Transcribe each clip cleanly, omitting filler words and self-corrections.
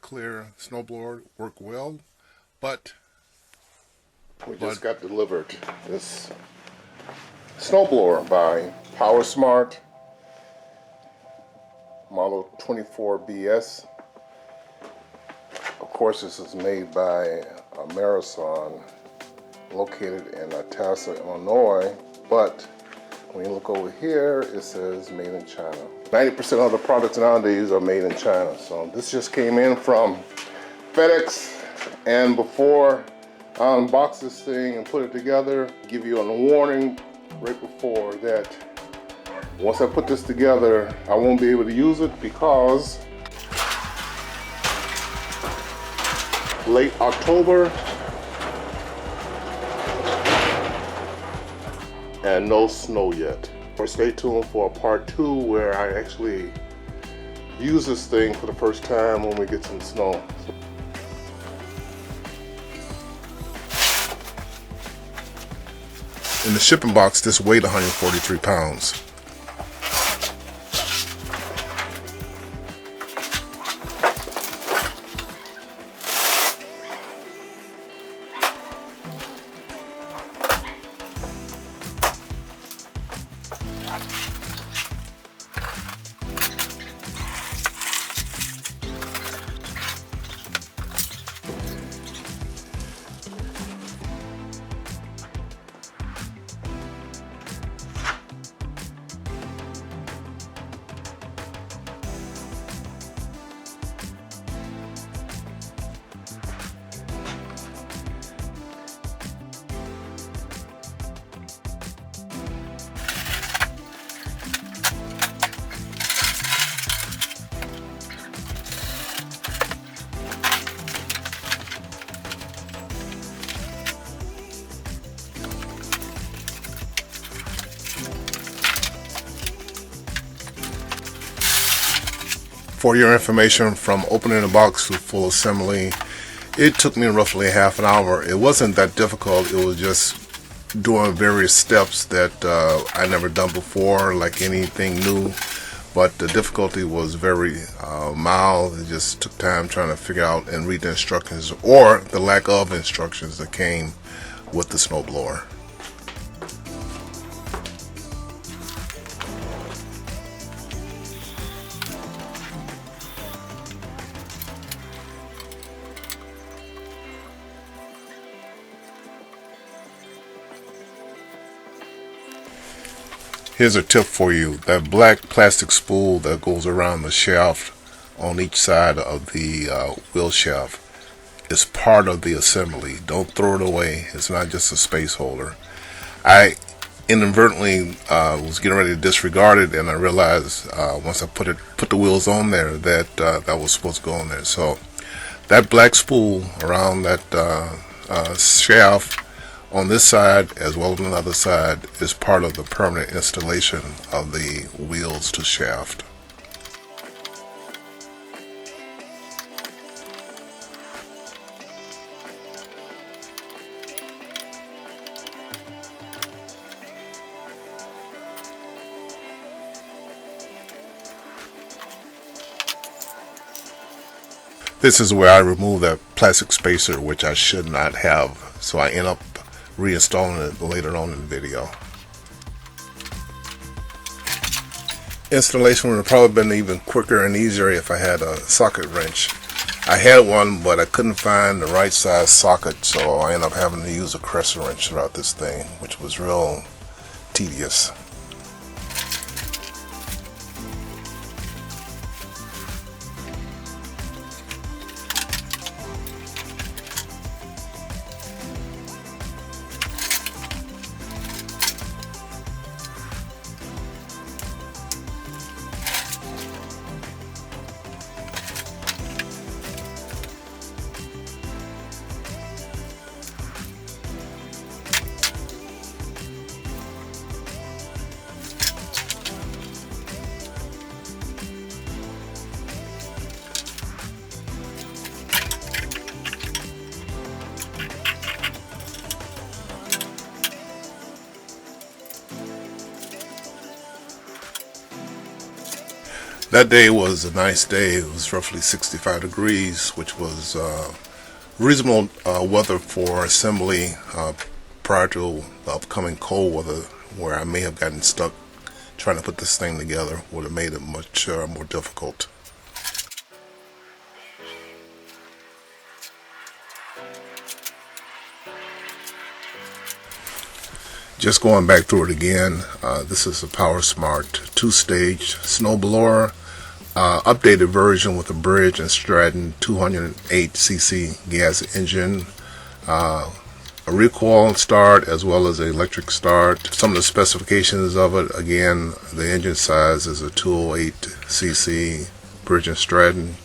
clear snowblower work well, but we just got delivered this snowblower by PowerSmart model 24BS. Of course, this is made by Marathon, located in Tassa, Illinois, but when you look over here, it says made in China. 90% of the products nowadays are made in China. So this just came in from FedEx, and before I unbox this thing and put it together, give you a warning right before that once I put this together, I won't be able to use it because late October and no snow yet. Or stay tuned for a part 2 where I actually use this thing for the first time when we get some snow. in the shipping box, this weighed 143 pounds. For your information, from opening the box to full assembly, it took me roughly half an hour. It wasn't that difficult. It was just doing various steps that I never done before, like anything new. But the difficulty was very mild. It just took time trying to figure out and read the instructions, or the lack of instructions that came with the snowblower. Here's a tip for you. That black plastic spool that goes around the shaft on each side of the wheel shaft is part of the assembly. Don't throw it away. It's not just a space holder. I inadvertently was getting ready to disregard it, and I realized once I put the wheels on there that that was supposed to go on there. So that black spool around that shaft on this side as well as on the other side is part of the permanent installation of the wheels to shaft. This is where I remove that plastic spacer, which I should not have, so I end up reinstalling it later on in the video. Installation would have probably been even quicker and easier if I had a socket wrench. I had one, but I couldn't find the right size socket, so I ended up having to use a crescent wrench throughout this thing, which was real tedious. That day was a nice day. It was roughly 65 degrees, which was reasonable weather for assembly prior to the upcoming cold weather, where I may have gotten stuck trying to put this thing together. Would have made it much more difficult. Just going back through it again, this is a PowerSmart 2-stage snowblower, updated version with a bridge and Stratton 208cc gas engine, a recoil start as well as an electric start. Some of the specifications of it, again, the engine size is a 208cc bridge and Stratton.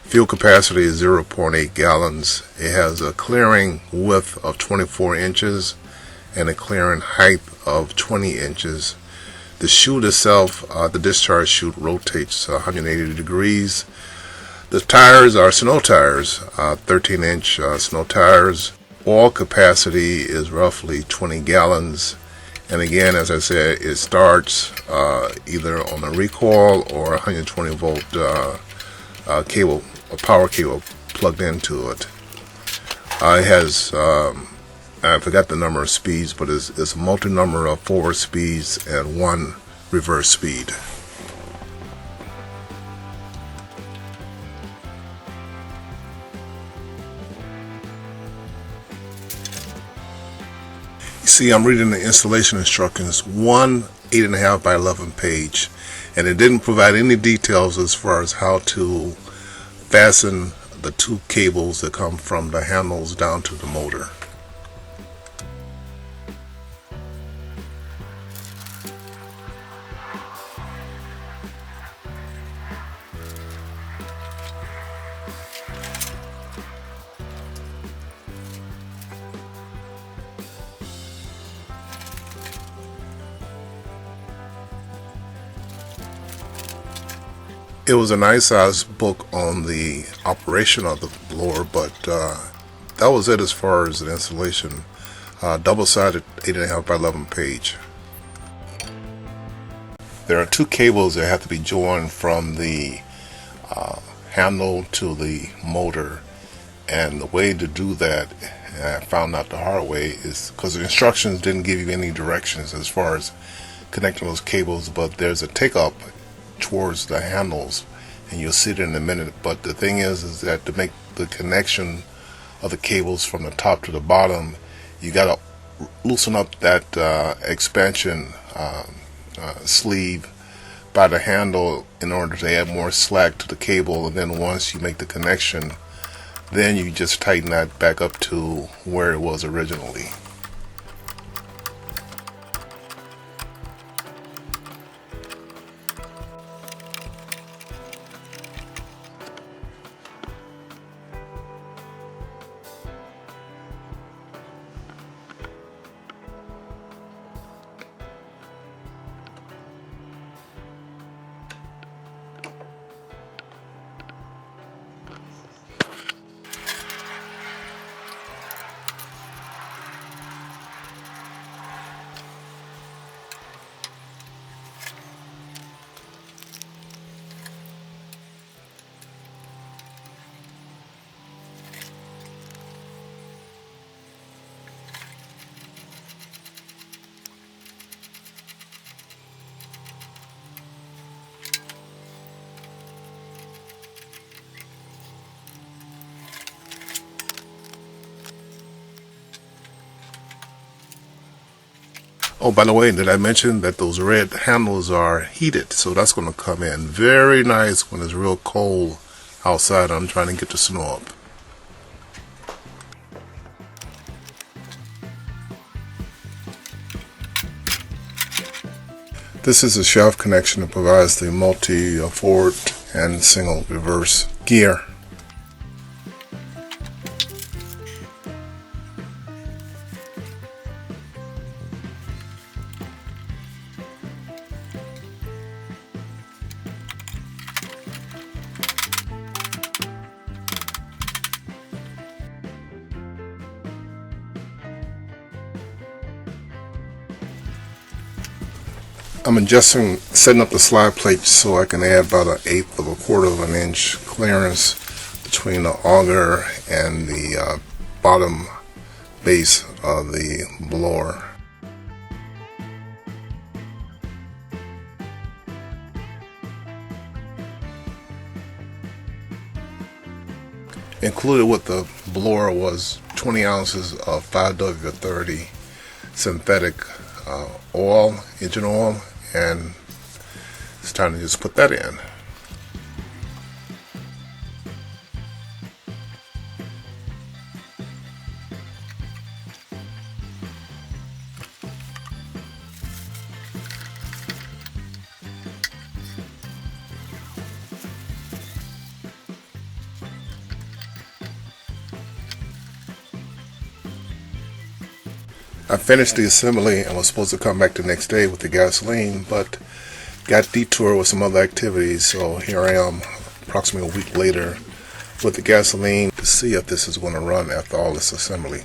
Fuel capacity is 0.8 gallons. It has a clearing width of 24 inches and a clearing height of 20 inches. The chute itself, the discharge chute, rotates 180 degrees. The tires are snow tires, 13-inch snow tires. Oil capacity is roughly 20 gallons. And again, as I said, it starts either on a recoil or 120 volt cable, a power cable plugged into it. It has I forgot the number of speeds, but it's a multi-number of forward speeds and one reverse speed. You see, I'm reading the installation instructions, one 8.5 by 11 page, and it didn't provide any details as far as how to fasten the two cables that come from the handles down to the motor. It was a nice size book on the operation of the blower, but that was it as far as the installation. Double-sided 8.5 by 11 page. There are two cables that have to be joined from the handle to the motor, and the way to do that, and I found out the hard way, is because the instructions didn't give you any directions as far as connecting those cables, but there's a take-up towards the handles, and you'll see it in a minute. But the thing is that to make the connection of the cables from the top to the bottom, you got to loosen up that expansion sleeve by the handle in order to add more slack to the cable, and then once you make the connection, then you just tighten that back up to where it was originally. Oh, by the way, did I mention that those red handles are heated? So that's going to come in very nice when it's real cold outside. I'm trying to get the snow up. This is a shelf connection that provides the multi-forward and single reverse gear. I'm adjusting, setting up the slide plate so I can add about 1/8 of a quarter of an inch clearance between the auger and the bottom base of the blower. Included with the blower was 20 ounces of 5W30 synthetic oil, engine oil, and it's time to just put that in. I finished the assembly and was supposed to come back the next day with the gasoline, but got detoured with some other activities, so here I am approximately a week later with the gasoline to see if this is going to run after all this assembly.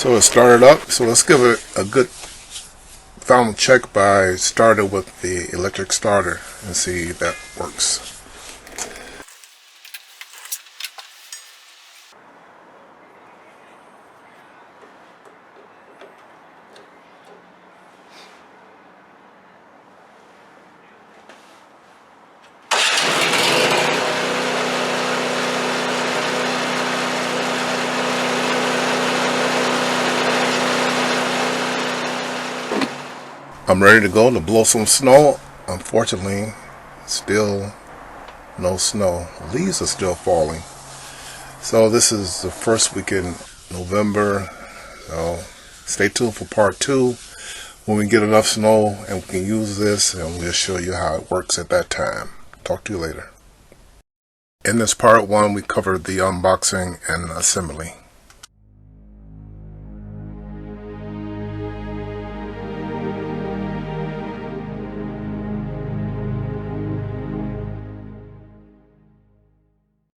So it started up. So let's give it a good final check by starting with the electric starter and see if that works. I'm ready to go to blow some snow. Unfortunately, still no snow. Leaves are still falling. So this is the first week in November. So stay tuned for part 2 when we get enough snow and we can use this, and we'll show you how it works at that time. Talk to you later. In this part 1, we covered the unboxing and assembly.